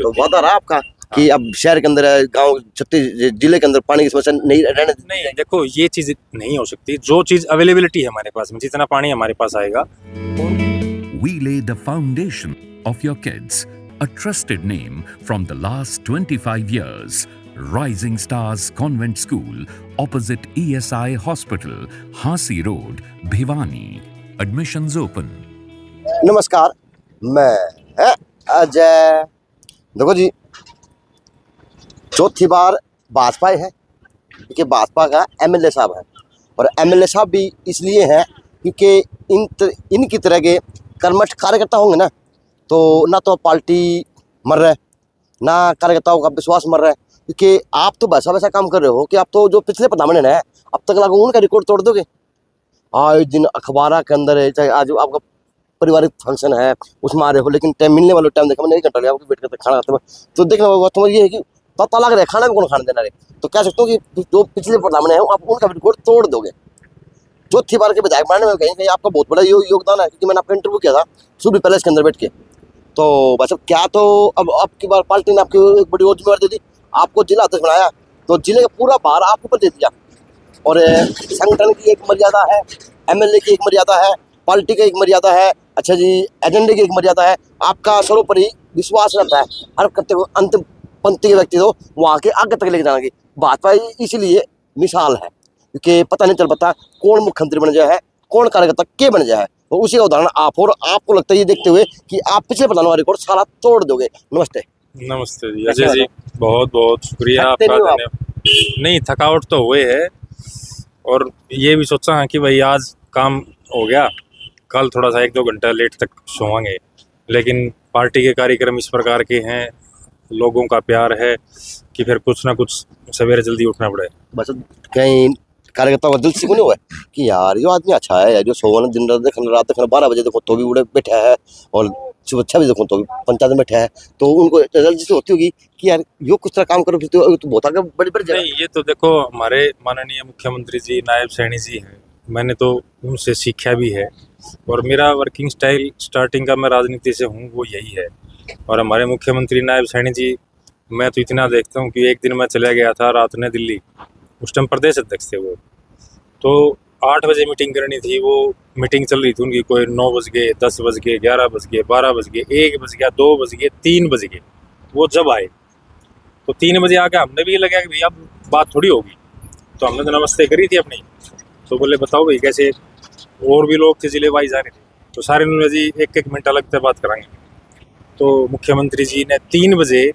तो वादा रहा आपका कि अब शहर के अंदर गांव छत्तीस जिले के अंदर पानी की समस्या नहीं रहने नहीं, देखो ये चीज नहीं हो सकती। जो चीज अवेलेबिलिटी है हमारे पास में, जितना पानी हमारे पास आएगा। We lay the foundation of your kids, a trusted name from the last 25 years. Rising Stars Convent School, opposite ESI Hospital, Hansi Road, Bhiwani. Admissions open. नमस्कार, मैं अजय। देखो जी, चौथी बार भाजपा है क्योंकि भाजपा का एमएलए साहब है, और एमएलए साहब भी इसलिए हैं क्योंकि इनकी तरह के कर्मठ कार्यकर्ता होंगे ना, तो ना तो पार्टी मर रहा है, ना कार्यकर्ताओं का विश्वास मर रहा है। क्योंकि आप तो वैसा काम कर रहे हो कि आप तो जो पिछले प्रधानमंत्री हैं अब तक लागू उनका रिकॉर्ड तोड़ दोगे। आज दिन अखबार के अंदर है, चाहे आज आपका पारिवारिक फंक्शन है उसमें आ रहे हो, लेकिन टाइम मिलने वाला टाइम देखा मैंने 1 घंटा लिया आपको वेट करते खाना खाते हुए, तो देखना होगा तो ये है कि पता लग रहा है खाना भी कौन खाने देना है। तो कह सकते हो कि जो पिछले प्रधानमंत्री हैं आप उनका रिकॉर्ड तोड़ दोगे। चौथी बार के विधायक बनाने में कहीं आपका बहुत बड़ा योगदान है, क्योंकि मैंने आपका इंटरव्यू किया था सूर्य पैलेस के अंदर बैठ के। तो बस अब क्या, तो अब आपकी बार पार्टी ने आपकी एक बड़ी और जिम्मेवारी दे दी, आपको जिला अध्यक्ष बनाया, तो जिले का पूरा भार आपके ऊपर दे दिया। और संगठन की एक मर्यादा है, एमएलए की एक मर्यादा है, पार्टी की एक मर्यादा है, अच्छा जी एजेंडे की एक मर्यादा है। आपका सर्वोपरि विश्वास रहता है हर करते हुए अंतिम पंक्ति के व्यक्ति को वहाँ के आगे तक लेके जाने की। भाजपा इसलिए मिसाल है क्योंकि पता नहीं चल पाता कौन मुख्यमंत्री बन जाए है, कौन कार्यकर्ता के बन जाए है। तो उसी का उदाहरण आप, और आपको लगता है ये देखते हुए कि आप पिछले प्रधान वाला रिकॉर्ड सारा तोड़ दोगे। नमस्ते। नमस्ते जी अजय जी, बहुत बहुत शुक्रिया आपका। धन्यवाद। नहीं, थकावट तो हुए है, और ये भी सोचा है कि भाई आज काम हो गया, कल थोड़ा सा 1-2 घंटा लेट तक सोएंगे, लेकिन पार्टी के कार्यक्रम इस प्रकार के हैं, लोगों का प्यार है कि फिर कुछ ना कुछ सवेरे जल्दी उठना पड़े। बस कहीं कार्यकर्ताओं का दिल से नहीं हुआ है कि यार ये आदमी अच्छा है, जो सोना दिन रात देखना, रात देखना 12 बजे देखो तो भी उड़े बैठा है, और सुबह 6 बजे देखो तो भी पंचायत में बैठा है, तो उनको जल्दी से होती होगी कि यार यो कुछ तरह काम करो, फिर तो बहुत आगे बड़ी जगह। नहीं, ये तो देखो हमारे माननीय मुख्यमंत्री जी, नायब सैनी जी हैं, मैंने तो उनसे सीखा भी है, और मेरा वर्किंग स्टाइल स्टार्टिंग का मैं राजनीति से हूँ वो यही है। और हमारे मुख्यमंत्री नायब सैनी जी, मैं तो इतना देखता हूँ कि एक दिन मैं चला गया था रात में दिल्ली, उस टाइम प्रदेश अध्यक्ष थे वो, तो 8 बजे मीटिंग करनी थी, वो मीटिंग चल रही थी उनकी, कोई 9 बज गए, 10 बज गए, 11 बज गए, 12 बज गए, 1 बज गया, 2 बज गए, 3 बज गए। वो जब आए तो 3 बजे आके हमने भी ये लगा कि भैया अब बात थोड़ी होगी, तो हमने तो नमस्ते करी थी अपनी, तो बोले बताओ भाई कैसे, और भी लोग थे जिले वाइज आ रहे थे, तो सारे उन्होंने जी 1-1 मिनट अलग से बात कराएंगे। तो मुख्यमंत्री जी ने 3 बजे,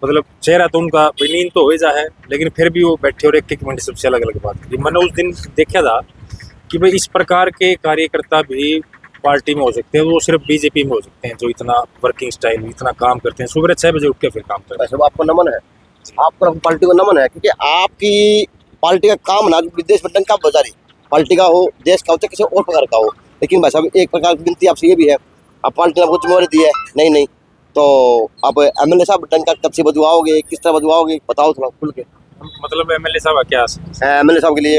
मतलब चेहरा तो उनका नींद तो हो ही जा है, लेकिन फिर भी वो बैठे और 1-1 मिनट सबसे अलग अलग बात करी। मैंने उस दिन देखा था कि भाई इस प्रकार के कार्यकर्ता भी पार्टी में हो सकते हैं, वो सिर्फ बीजेपी में हो सकते हैं, जो इतना वर्किंग स्टाइल, इतना काम करते हैं, सुबह 6 बजे उठ के फिर काम करते हैं। वैसे आपको नमन है, आपको पार्टी को नमन है, क्योंकि आपकी पार्टी का काम ना विदेश में डंका बजा रही, पार्टी का हो, देश का हो, चाहे किसी और प्रकार का हो, लेकिन भाई साहब एक प्रकार की विनती आपसे ये भी है, अब पार्टी ने आपको जिम्मेवारी दी है, नहीं तो अब एमएलए साहब डंका कब से बजवाओगे, किस तरह बजवाओगे, बताओ थोड़ा खुल के। मतलब एमएलए साहब क्या? एमएलए साहब के लिए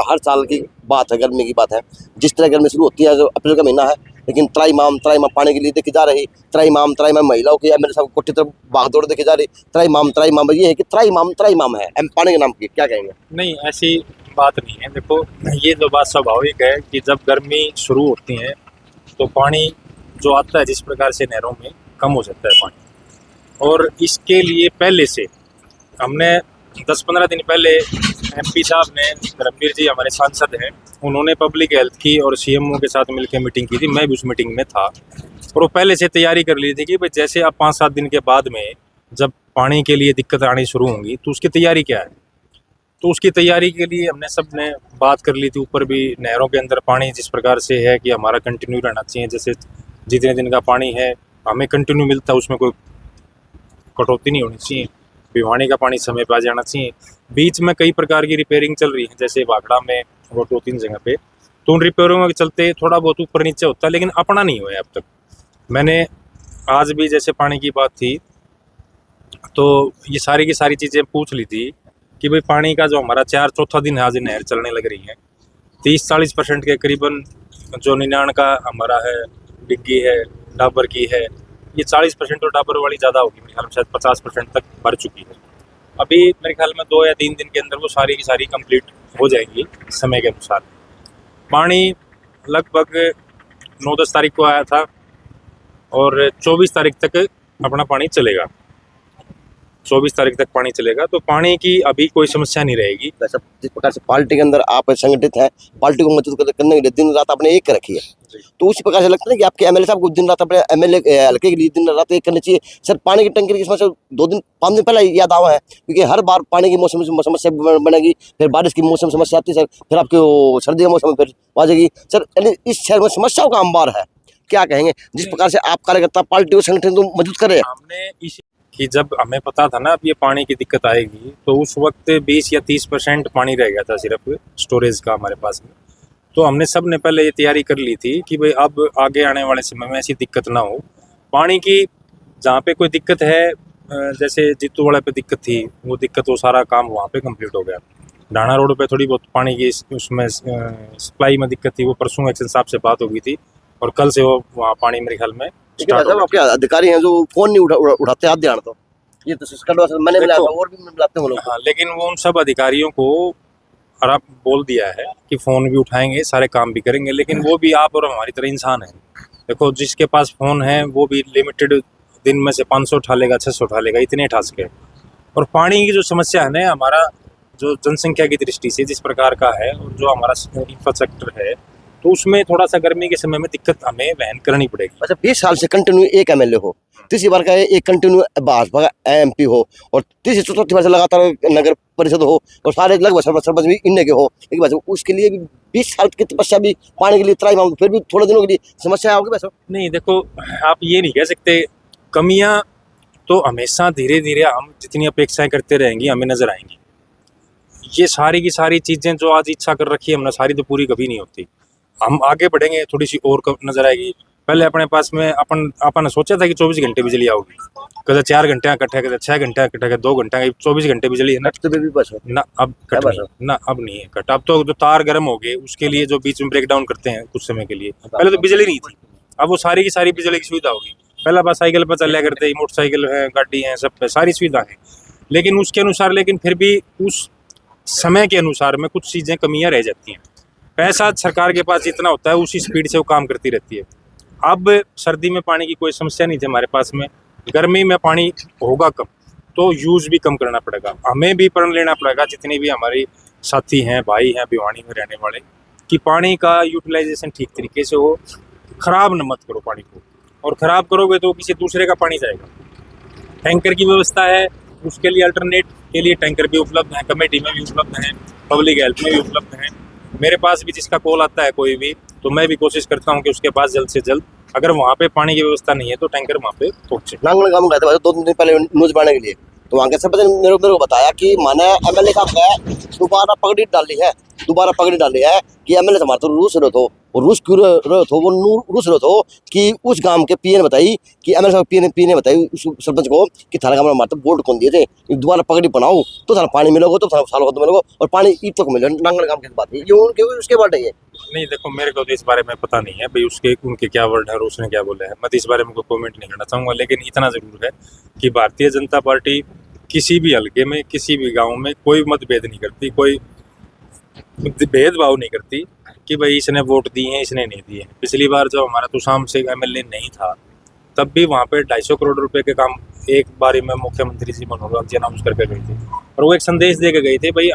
हर साल की बात है, गर्मी की बात है, जिस तरह गर्मी शुरू होती है, जो अप्रैल का महीना है, लेकिन त्राई माम पानी के लिए देखी जा रही, त्राई माम महिलाओं की एमएलए साहब कोठी तरफ भागदौड़ देखी जा रही, त्राई माम ये है कि त्राई माम है पानी के नाम की, क्या कहेंगे? नहीं, ऐसी बात नहीं है। देखो ये तो बात स्वाभाविक है कि जब गर्मी शुरू होती है तो पानी जो आता है जिस प्रकार से नहरों में कम हो जाता है पानी, और इसके लिए पहले से हमने 10-15 दिन पहले एमपी साहब ने, धर्मवीर जी हमारे सांसद हैं, उन्होंने पब्लिक हेल्थ की और सीएमओ के साथ मिलकर मीटिंग की थी, मैं भी उस मीटिंग में था, और वो पहले से तैयारी कर ली थी कि भाई जैसे अब 5-7 दिन के बाद में जब पानी के लिए दिक्कत आनी शुरू होंगी तो उसकी तैयारी क्या है। तो उसकी तैयारी के लिए हमने सब ने बात कर ली थी। ऊपर भी नहरों के अंदर पानी जिस प्रकार से है कि हमारा कंटिन्यू रहना चाहिए, जैसे जितने दिन का पानी है हमें कंटिन्यू मिलता है, उसमें कोई कटौती नहीं होनी चाहिए, भिवानी का पानी समय पर आ जाना चाहिए। बीच में कई प्रकार की रिपेयरिंग चल रही है, जैसे भाखड़ा में और 2-3 जगह पे, तो उन रिपेयरिंगों के चलते थोड़ा बहुत ऊपर नीचे होता है, लेकिन अपना नहीं हुआ है अब तक। मैंने आज भी जैसे पानी की बात थी तो ये सारी की सारी चीज़ें पूछ ली थी कि भाई पानी का जो हमारा 4-4 दिन है, आज नहर चलने लग रही है, 30-40% के करीबन जो 99 का हमारा है, डिग्गी है, डाबर की है, ये 40% तो डाबर वाली ज़्यादा होगी, मेरे ख्याल में शायद 50% तक भर चुकी है। अभी मेरे ख्याल में 2 या 3 दिन के अंदर वो सारी की सारी कंप्लीट हो जाएंगी समय के अनुसार। पानी लगभग 9-10 तारीख को आया था और 24 तारीख तक अपना पानी चलेगा। 24 तारीख तक पानी चलेगा, तो पानी की अभी कोई समस्या नहीं रहेगी। वैसे जिस प्रकार से पार्टी के अंदर आप संगठित हैं, पार्टी को मजबूत करने के लिए दिन रात आपने एक रखी है, तो उसी प्रकार से लगता है कि आपके एमएलए साहब को दिन रात अपने एमएलए हल्के के लिए दिन रात एक करनी चाहिए। सर, पानी की टंकी की समस्या 5 दिन पहले याद आवा है, क्योंकि हर बार पानी की मौसम समस्या बनेगी, फिर बारिश की मौसम समस्या आती है सर, फिर आपके वो सर्दी का मौसम फिर आ जाएगी सर। इस शहर में समस्याओं का अंबार है, क्या कहेंगे जिस प्रकार से आप कार्यकर्ता पार्टी और संगठन को मजबूत कर रहे हैं? हमने इस कि जब हमें पता था ना अब ये पानी की दिक्कत आएगी, तो उस वक्त 20 या 30% पानी रह गया था सिर्फ स्टोरेज का हमारे पास में। तो हमने सब ने पहले ये तैयारी कर ली थी कि भाई अब आगे आने वाले समय में ऐसी दिक्कत ना हो। पानी की जहाँ पे कोई दिक्कत है, जैसे जीतू वाले पे दिक्कत थी, वो दिक्कत वो सारा काम वहाँ पे कंप्लीट हो गया। ढाणा रोड पे थोड़ी बहुत पानी की उसमें सप्लाई में दिक्कत थी, वो परसों एक्शन साहब से बात हो गई थी और कल से वो वहाँ पानी मेरे ख्याल में साहब आपके अधिकारी हैं जो फोन नहीं उठाते, हाथ ध्यान तो ये तो मैंने मिला और भी मिलाते हैं लोग। हाँ, लेकिन वो उन सब अधिकारियों को आप बोल दिया है कि फ़ोन भी उठाएंगे, सारे काम भी करेंगे, लेकिन वो भी आप और हमारी तरह इंसान है। देखो, जिसके पास फ़ोन है वो भी लिमिटेड दिन में से 500 उठा लेगा, 600 उठा लेगा, इतने उठा सके। और पानी की जो समस्या है ना, हमारा जो जनसंख्या की दृष्टि से जिस प्रकार का है और जो हमारा इंफ्रास्ट्रक्चर है, तो उसमें थोड़ा सा गर्मी के समय में दिक्कत हमें वहन करनी पड़ेगी। अच्छा, 20 साल से कंटिन्यू एक एमएलए हो, तीसरी बार का एक कंटिन्यू भाजपा का एमपी हो, और तीसरी चौथी बार से लगातार नगर परिषद हो, और सारे लगभग सरपंच भी इनके हो, लेकिन वैसे उसके लिए भी 20 साल की तपस्या भी पानी के लिए त्राई मांग, फिर भी थोड़े दिनों के लिए समस्या होगी वैसे? नहीं, देखो, आप ये नहीं कह सकते। कमियां तो हमेशा धीरे धीरे हम जितनी अपेक्षाएं करते रहेंगी हमें नजर आएंगी। ये सारी की सारी चीजें जो आज इच्छा कर रखी है हमने, सारी तो पूरी कभी नहीं होती। हम आगे बढ़ेंगे, थोड़ी सी और नजर आएगी। पहले अपने पास में अपन सोचा था कि 24 घंटे बिजली आएगी, कदे 4 घंटे इकट्ठे, कदे 6 घंटे इकट्ठे, 2 घंटे, 24 घंटे बिजली है ना। तो भी बस ना अब कट नहीं, ना अब नहीं है कट। अब तो जो तार गर्म हो गए उसके लिए जो बीच में ब्रेक डाउन करते हैं कुछ समय के लिए, पहले तो बिजली नहीं थी, अब वो सारी की सारी बिजली की सुविधा होगी। पहले बस साइकिल पर चल करते, मोटरसाइकिल है, गाड़ी है, सब पे सारी सुविधा है, लेकिन उसके अनुसार, लेकिन फिर भी उस समय के अनुसार में कुछ चीज़ें कमियां रह जाती हैं। पैसा सरकार के पास जितना होता है उसी स्पीड से वो काम करती रहती है। अब सर्दी में पानी की कोई समस्या नहीं थी हमारे पास में, गर्मी में पानी होगा कम, तो यूज़ भी कम करना पड़ेगा, हमें भी प्रण लेना पड़ेगा, जितने भी हमारे साथी हैं, भाई हैं भिवानी में रहने वाले, कि पानी का यूटिलाइजेशन ठीक तरीके से हो। ख़राब न मत करो पानी को, और ख़राब करोगे तो किसी दूसरे का पानी जाएगा। टैंकर की व्यवस्था है, उसके लिए अल्टरनेट के लिए टैंकर भी उपलब्ध हैं, कमेटी में भी उपलब्ध हैं, पब्लिक हेल्थ में भी उपलब्ध हैं। मेरे पास भी जिसका कॉल आता है कोई भी, तो मैं भी कोशिश करता हूँ कि उसके पास जल्द से जल्द, अगर वहाँ पे पानी की व्यवस्था नहीं है तो टैंकर वहाँ पे पहुँचे। नांगल गांव गए थे 2 दिन पहले न्यूज बनाने के लिए, तो वहाँ के सरपंच ने मेरे को बताया कि माने एमएलए का दोबारा पगड़ी डाली है कि एमएलए हमारे तो रूस रहे हो, और रूस क्यों रहे हो, वो रूस रहे हो कि उस गांव के पीए ने बताई कि एमएलए साहब पीए ने बताई उस सरपंच को कि थाना गांव में हमारे तो बोर्ड कौन दिए थे, दोबारा पगड़ी बनाओ तो थाना पानी मिलोगे, तो थाना सालों को मिलोगे, और पानी ईद तक मिले। नांगल गांव की बात है ये, उनके उसके वर्ड है ये। नहीं, देखो, मेरे को तो इस बारे में पता नहीं है भाई उनके क्या वर्ड है और उसने क्या बोला है, मैं तो इस बारे में कोई कमेंट नहीं करना चाहूँगा। लेकिन इतना ज़रूर है कि भारतीय जनता पार्टी किसी भी हल्के में, किसी भी गांव में कोई मतभेद नहीं करती, कोई भेदभाव नहीं करती कि भाई इसने वोट दिए हैं, इसने नहीं दिए हैं। पिछली बार जब हमारा तुषाम से एमएलए नहीं था, तब भी वहाँ पे 250 करोड़ रुपए के काम एक बारी में मुख्यमंत्री जी मनोहर लाल जी अनाउंस करके गए थे, और वो एक संदेश दे के गए थे भाई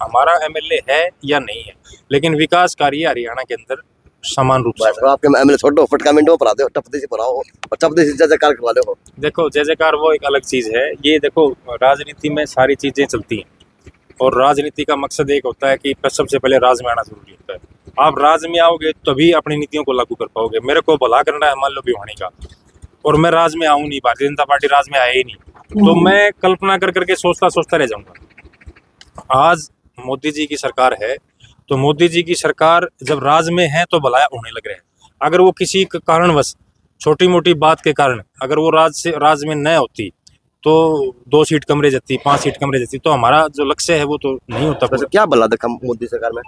हमारा एमएलए है या नहीं है, लेकिन विकास कार्य हरियाणा के अंदर समान रूप से। आपके एमएलए छोड़ो, फटका मिनटों पर आते हो, टपदी से पढ़ाओ और टपदी से जय जयकार करवा लो। देखो, जय जयकार वो एक अलग चीज़ है। ये देखो, राजनीति में सारी चीज़ें चलती हैं, और राजनीति का मकसद एक होता है कि सबसे पहले राज में आना जरूरी होता है। आप राज में आओगे तभी अपनी नीतियों को लागू कर पाओगे। मेरे को भला करना है मान लो भिवानी का, और मैं राज में आऊँ नहीं, भारतीय जनता पार्टी राज में आए ही नहीं, तो मैं कल्पना कर करके सोचता रह जाऊंगा। आज मोदी जी की सरकार है, तो मोदी जी की सरकार जब राज में है तो भला होने लग रहे हैं। अगर वो किसी कारणवश, छोटी मोटी बात के कारण, अगर वो राज में न होती तो 2 सीट कम रह जाती, 5 सीट कम रह जाती, तो हमारा जो लक्ष्य है वो तो नहीं होता। क्या भला देखा मोदी सरकार में?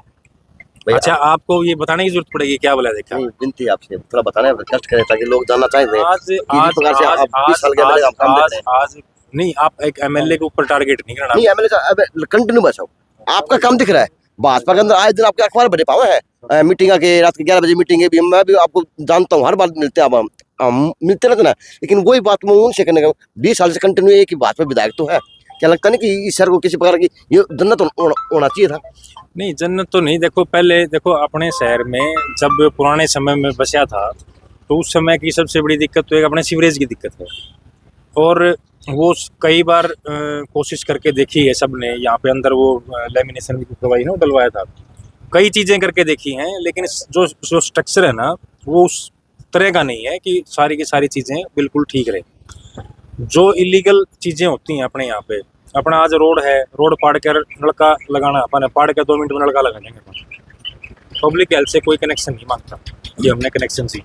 भाई अच्छा, आपको ये बताने की जरूरत पड़ेगी क्या बोला देखा? नहीं, विनती है आपसे थोड़ा बताना कष्ट करें ताकि लोग जानना चाहते हैं आज कि जिस आज प्रकार से आज आप 20 साल के एमएलए का काम देख रहे हैं। आज नहीं, आप एक एमएलए के ऊपर टारगेट नहीं करना। नहीं एमएलए अब कंटिन्यू बचाओ, आपका काम दिख रहा है भाजपा के अंदर आए दिन आपके अखबार बने पावे हैं मीटिंग के रात के 11 बजे मीटिंग है भी, मैं भी आपको जानता हूँ, हर बार मिलते हैं अब हम मिलते रहते ना, लेकिन वही बात मैं उनसे करने का 20 साल से कंटिन्यू एक ही भाजपा विधायक तो है, क्या लगता नहीं कि इस शहर को किसी प्रकार की ये जन्नत होना चाहिए था? नहीं, जन्नत तो नहीं। देखो पहले देखो अपने शहर में जब पुराने समय में बसा था तो उस समय की सबसे बड़ी दिक्कत तो एक अपने सीवरेज की दिक्कत है, और वो कई बार कोशिश करके देखी है सबने। यहाँ पे अंदर वो लेमिनेशन भी करवाई ना, डलवाया था, कई चीज़ें करके देखी हैं, लेकिन जो जो स्ट्रक्चर है ना वो उस तरह का नहीं है कि सारी की सारी चीज़ें बिल्कुल ठीक रहे। जो इलीगल चीज़ें होती हैं अपने यहाँ पे, अपना आज रोड है, रोड पाड़ कर नलका लगाना, अपन पाड़ कर 2 मिनट में नलका लगा देंगे। पब्लिक हेल्थ से कोई कनेक्शन नहीं मांगता कि हमने कनेक्शन सी,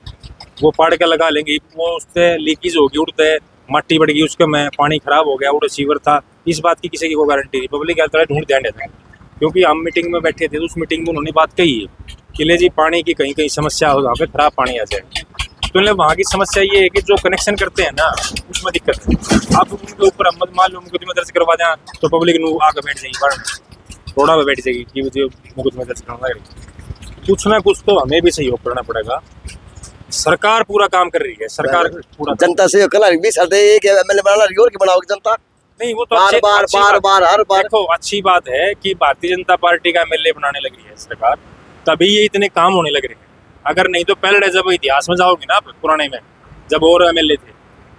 वो पाड़ के लगा लेंगे, वो उससे लीकेज होगी, उड़ते मट्टी बढ़ गई, उसके में पानी खराब हो गया, वो रिसीवर था, इस बात की किसी की कोई गारंटी नहीं। पब्लिक हेल्थ वाले ढूंढ ध्यान देते हैं, क्योंकि हम मीटिंग में बैठे थे तो उस मीटिंग में उन्होंने बात कही है कि ले जी पानी की कहीं कहीं समस्या हो, वहाँ पे खराब पानी आ जाए। तो वहाँ की समस्या ये है कि जो कनेक्शन करते हैं ना उसमें दिक्कत है। आप उनके ऊपर मत मान लो मुकदमा दर्ज करवा दें तो पब्लिक आगे बैठ जाएगी, थोड़ा बैठ जाएगी कि मुझे मुकदमा दर्ज करना है। कुछ ना कुछ तो हमें भी सहयोग करना पड़ेगा। सरकार पूरा काम कर रही है, सरकार पूरा जनता से कल 20 साल एक एमएलए बनाना और की बनाओगे जनता नहीं, वो तो बार बार बार बार हर बार। देखो अच्छी बात है कि भारतीय जनता पार्टी का एमएलए बनाने लगी है सरकार, तभी ये इतने काम होने लग रहे हैं। अगर नहीं तो पहले जब इतिहास में जाओगे ना पुराने में, जब और एमएलए थे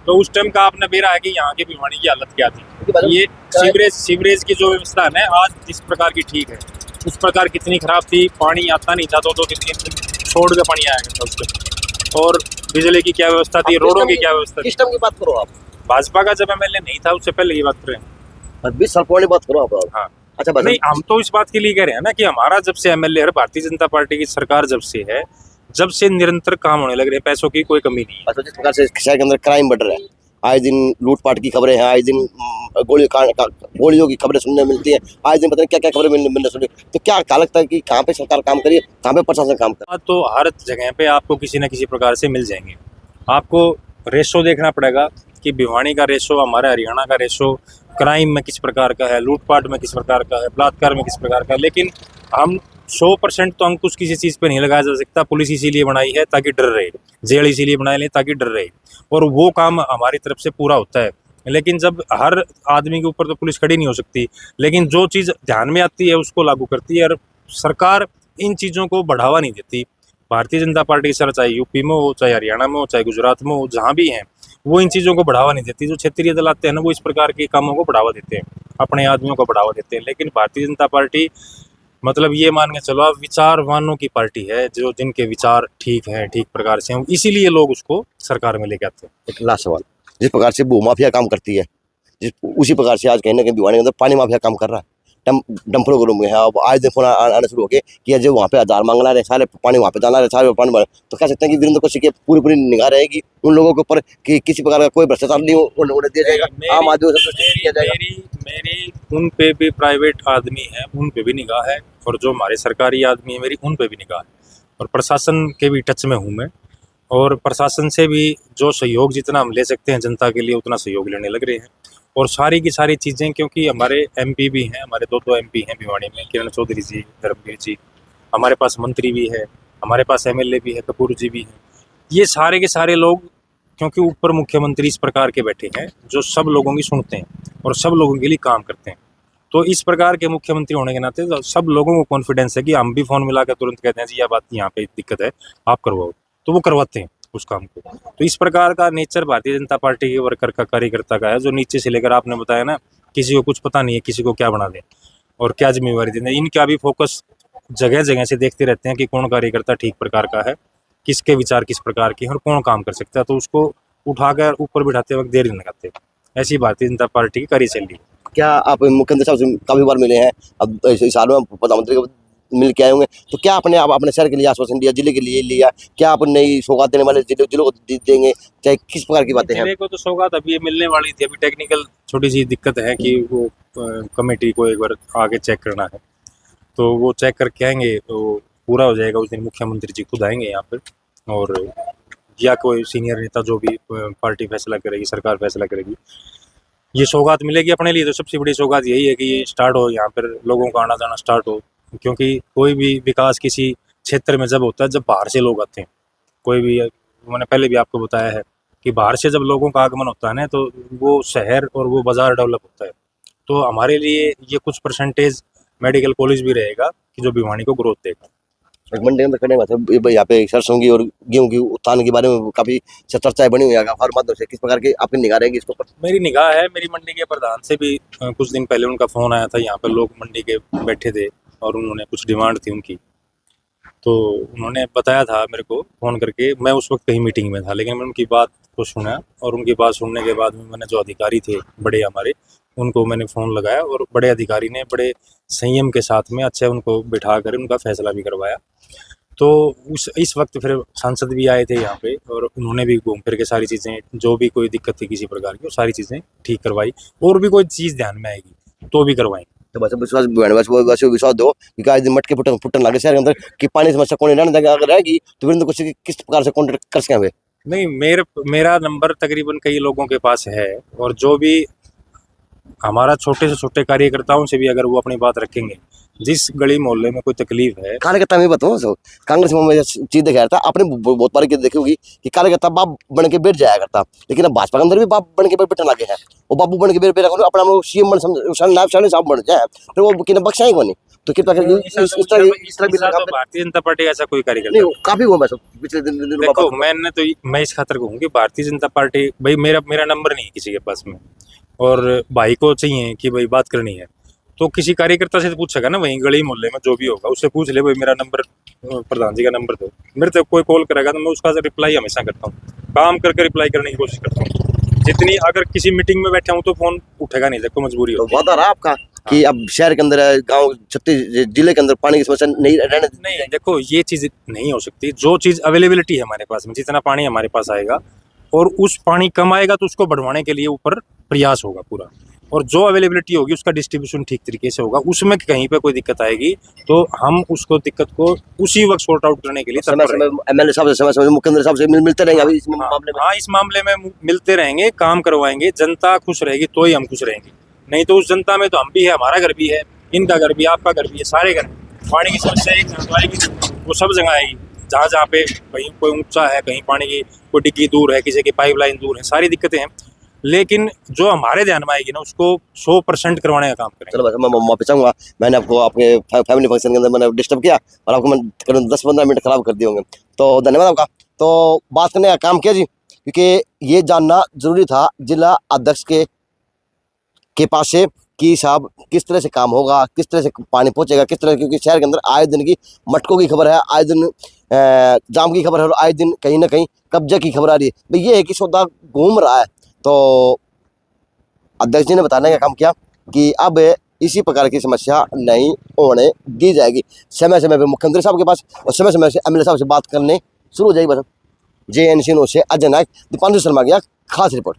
तो उस टाइम का आपने बेरा है कि यहाँ की भिवानी की हालत क्या थी। ये सीवरेज की जो व्यवस्था है ना आज जिस प्रकार की ठीक है, उस प्रकार कितनी खराब थी। पानी आता नहीं था, 2-2 दिन छोड़ के पानी आया था उसके। और बिजली की क्या व्यवस्था थी, रोडों की क्या व्यवस्था थी। सिस्टम की बात करो आप, भाजपा का जब एमएलए नहीं था उससे पहले की बात करें। 20 साल पुरानी बात करो आप। हाँ अच्छा बस नहीं, हम तो इस बात के लिए कह रहे हैं ना कि हमारा जब से एमएलए है, भारतीय जनता पार्टी की सरकार जब से है, जब से निरंतर काम होने लग रहे हैं, पैसों की कोई कमी नहीं है। अच्छा, जिस प्रकार से शहर के अंदर क्राइम बढ़ रहा है, आए दिन लूटपाट की खबरें हैं, आए दिन गोलियों की खबरें सुनने मिलती है, आए दिन पता नहीं क्या क्या खबरें मिलने सुनी, तो क्या लगता है कि कहाँ पे सरकार काम करिए, कहाँ पे प्रशासन काम करे? तो हर जगह पे आपको किसी न किसी प्रकार से मिल जाएंगे। आपको रेशो देखना पड़ेगा कि भिवानी का रेशो, हमारे हरियाणा का रेशो क्राइम में किस प्रकार का है, लूटपाट में किस प्रकार का है, बलात्कार में किस प्रकार का है। लेकिन हम 100% तो अंकुश किसी चीज़ पे नहीं लगाया जा सकता। पुलिस इसीलिए बनाई है ताकि डर रहे, जेल इसीलिए बनाई है ताकि डर रहे, और वो काम हमारी तरफ से पूरा होता है। लेकिन जब हर आदमी के ऊपर तो पुलिस खड़ी नहीं हो सकती, लेकिन जो चीज़ ध्यान में आती है उसको लागू करती है, और सरकार इन चीज़ों को बढ़ावा नहीं देती। भारतीय जनता पार्टी की सरकार चाहे यूपी में हो, चाहे हरियाणा में हो, चाहे गुजरात में हो, जहाँ भी हैं, वो इन चीज़ों को बढ़ावा नहीं देती। जो क्षेत्रीय दल आते हैं ना वो इस प्रकार के कामों को बढ़ावा देते हैं, अपने आदमियों को बढ़ावा देते हैं। लेकिन भारतीय जनता पार्टी मतलब ये मान के चलो आप विचारवानों की पार्टी है, जो जिनके विचार ठीक हैं, ठीक प्रकार से हैं, इसीलिए लोग उसको सरकार में लेके आते हैं। एक लास्ट सवाल, जिस प्रकार से भू माफिया काम करती है, उसी प्रकार से आज कहीं ना कहीं भिवानी के अंदर पानी माफिया काम कर रहा है। डंपरों के रूम में है, अब आज दिन फोन आने शुरू हो गए कि जो वहाँ पे आधार मांगना रहे, सारे पानी वहाँ पे डालना रहे, सारे पानी, तो कह सकते हैं कि वीरेंद्र कौशिक की पूरी निगाह रहेगी उन लोगों के ऊपर कि किसी प्रकार का कोई भ्रष्टाचार नहीं उन्हें दिया जाएगा, आम आदमी को संतुष्ट किया जाएगा। मेरी उन पे भी प्राइवेट आदमी है, उन पे भी निगाह है, और जो हमारे सरकारी आदमी है मेरी उन पे भी निगाह है, और प्रशासन के भी टच में हूँ मैं, और प्रशासन से भी जो सहयोग जितना हम ले सकते हैं जनता के लिए उतना सहयोग लेने लग रहे हैं। और सारी की सारी चीज़ें, क्योंकि हमारे एमपी भी हैं, हमारे 2 एमपी हैं भिवानी में, किरण चौधरी जी, धर्मवीर जी, हमारे पास मंत्री भी है, हमारे पास एमएलए भी है, कपूर जी भी हैं। ये सारे के सारे लोग, क्योंकि ऊपर मुख्यमंत्री इस प्रकार के बैठे हैं जो सब लोगों की सुनते हैं और सब लोगों के लिए काम करते हैं, तो इस प्रकार के मुख्यमंत्री होने के नाते सब लोगों को कॉन्फिडेंस है कि हम भी फ़ोन मिला कर तुरंत कहते हैं जी यह बात यहाँ पे दिक्कत है, आप करवाओ, तो वो करवाते हैं उस काम को। तो इस प्रकार का नेचर भारतीय जनता पार्टी के वर्कर का, कार्यकर्ता का है, जो नीचे से लेकर, आपने बताया ना, किसी को कुछ पता नहीं है किसी को क्या बना दें और क्या जिम्मेवारी दें। इनका भी फोकस जगह जगह से देखते रहते हैं कि कौन कार्यकर्ता ठीक प्रकार का है, किसके विचार किस प्रकार के हैं और कौन काम कर सकता है, तो उसको उठाकर ऊपर बिठाते वक्त देर नहीं लगाते। ऐसी भारतीय जनता पार्टी की कार्यशैली है। क्या आप मुख्यमंत्री साहब से काफी बार मिले हैं, अब इस साल में प्रधानमंत्री को मिल के आए होंगे, तो क्या आपने आप अपने शहर के लिए आश्वासन दिया, जिले के लिए लिया, क्या आप नई सौगात देने वाले जिलों को देंगे, चाहे किस प्रकार की बातें हैं? जिले को तो सौगात अभी ये मिलने वाली थी, अभी टेक्निकल छोटी सी दिक्कत है कि वो कमेटी को एक बार आगे चेक करना है, तो वो चेक करके आएंगे तो पूरा हो जाएगा उस दिन मुख्यमंत्री जी खुद आएंगे यहाँ पर, और या कोई सीनियर नेता जो भी पार्टी फैसला करेगी, सरकार फैसला करेगी, ये सौगात मिलेगी अपने लिए। तो सबसे बड़ी सौगात यही है कि ये स्टार्ट हो, यहाँ पर लोगों का आना जाना स्टार्ट हो। क्योंकि कोई भी विकास किसी क्षेत्र में जब होता है जब बाहर से लोग आते हैं, कोई भी, मैंने पहले भी आपको बताया है कि बाहर से जब लोगों का आगमन होता है ना, तो वो शहर और वो बाज़ार डेवलप होता है। तो हमारे लिए ये कुछ परसेंटेज मेडिकल कॉलेज भी रहेगा कि जो भिवानी को ग्रोथ देगा। एक मंडी में खड़े हुए थे, यहाँ पे सरसों की और गेहूं की उत्थान के बारे में काफी चर्चाएं बनी हुई है हर माध्यम से, किस प्रकार की आपकी निगाह रहेगी इसके ऊपर? मेरी निगाह है, मेरी मंडी के प्रधान से भी कुछ दिन पहले उनका फ़ोन आया था। यहाँ पर लोग मंडी के बैठे थे और उन्होंने कुछ डिमांड थी उनकी, तो उन्होंने बताया था मेरे को फ़ोन करके। मैं उस वक्त कहीं मीटिंग में था, लेकिन मैंने उनकी बात को सुना, और उनकी बात सुनने के बाद में मैंने जो अधिकारी थे बड़े हमारे, उनको मैंने फ़ोन लगाया, और बड़े अधिकारी ने बड़े संयम के साथ में अच्छा उनको बिठा कर उनका फैसला भी करवाया। तो इस वक्त फिर सांसद भी आए थे यहाँ पे, और उन्होंने भी घूम फिर के सारी चीज़ें, जो भी कोई दिक्कत थी किसी प्रकार की, वो सारी चीज़ें ठीक करवाई। और भी कोई चीज़ ध्यान में आएगी तो भी करवाएंगे। तो बस विश्वास विश्वास दो कि आज दिन मटके फुटन लगे शहर के अंदर कि पानी समस्या कौन रहने देगा, अगर रहेगी तो फिर कुछ किस प्रकार से कॉन्टेक्ट कर सकें हमें? नहीं, मेरा नंबर तकरीबन कई लोगों के पास है, और जो भी हमारा छोटे से छोटे कार्यकर्ताओं से भी अगर वो अपनी बात रखेंगे, जिस गली मोहल्ले में कोई तकलीफ है। कार्यकर्ता मैं बताऊँ सो कांग्रेस में चीज देखा था, आपने बहुत बार देखी होगी कि कार्यकर्ता बाप बन के बैठ जाया करता, लेकिन अब भाजपा के अंदर भी बाप बन के बैठने लगे हैं। वो बाबू बन के बैठ अपना सीएम साहब बन जाए, फिर वो किन बख्शा ही नहीं। तो कृपया भारतीय जनता पार्टी ऐसा कोई कार्यकर्ता नहीं, काफी हुआ मैं पिछले दिन देखो, मैं इस खातर कहूँ कि भारतीय जनता पार्टी, भाई मेरा नंबर नहीं है किसी के पास में, और भाई को चाहिए कि भाई बात करनी है तो किसी कार्यकर्ता से तो पूछेगा ना, वहीं गली मोहल्ले में जो भी होगा उससे पूछ ले, भाई मेरा नंबर, प्रधान जी का नंबर दो। मेरे तक कोई कॉल करेगा तो मैं उसका रिप्लाई हमेशा करता हूँ, काम करके रिप्लाई करने की कोशिश करता हूँ। जितनी, अगर किसी मीटिंग में बैठा हूँ तो फोन उठेगा नहीं, देखो मजबूरी होती है। वादा रहा आपका कि अब शहर के अंदर, गांव, छत्तीस जिले के अंदर पानी की समस्या नहीं रहने नहीं, देखो ये चीज़ नहीं हो सकती। जो चीज़ अवेलेबिलिटी है हमारे पास में, जितना पानी हमारे पास आएगा, और उस पानी कम आएगा तो उसको बढ़वाने के लिए ऊपर प्रयास होगा पूरा, और जो अवेलेबिलिटी होगी उसका डिस्ट्रीब्यूशन ठीक तरीके से होगा। उसमें कहीं पे कोई दिक्कत आएगी तो हम उसको दिक्कत को उसी वक्त सॉर्ट आउट करने के लिए एमएलए साहब से, समय मुख्यमंत्री साहब से मिलते रहेंगे अभी इस मामले में। हाँ, इस मामले में मिलते रहेंगे, काम करवाएंगे। जनता खुश रहेगी तो ही हम खुश रहेंगे, नहीं तो उस जनता में तो हम भी है, हमारा घर भी है, इनका घर भी, आपका घर भी है, सारे घर। पानी की समस्या एक जगह आएगी, वो सब जगह आएगी। जहाँ जहाँ पे कहीं कोई ऊंचा है, कहीं पानी की कोई डिग्गी दूर है, किसी की पाइपलाइन दूर है, सारी दिक्कतें हैं। लेकिन जो हमारे ध्यान में आएगी ना, उसको 100% करवाने का काम करेंगे। चलो बस मैं माफी चाहूंगा, मैंने आपको आपके फैमिली फंक्शन के अंदर मैंने डिस्टर्ब किया और आपको मैं 10-15 मिनट खराब कर दिए होंगे, तो धन्यवाद आपका। तो बात करने का काम किया जी, क्योंकि ये जानना जरूरी था जिला अध्यक्ष के पास से कि साहब किस तरह से काम होगा, किस तरह से पानी पहुंचेगा, किस तरह, क्योंकि शहर के अंदर आए दिन की मटकों की खबर है, आए दिन जाम की खबर है, और आए दिन कहीं ना कहीं कब्जे की खबर आ रही है। भाई ये है कि सौदा घूम रहा है। तो अध्यक्ष जी ने बताने का काम किया कि अब इसी प्रकार की समस्या नहीं होने दी जाएगी। समय समय पर मुख्यमंत्री साहब के पास और समय समय से एमएलए साहब से बात करने शुरू हो जाएगी। बस JNC न्यूज़ से अजय नायक, दीपांशु शर्मा की खास रिपोर्ट।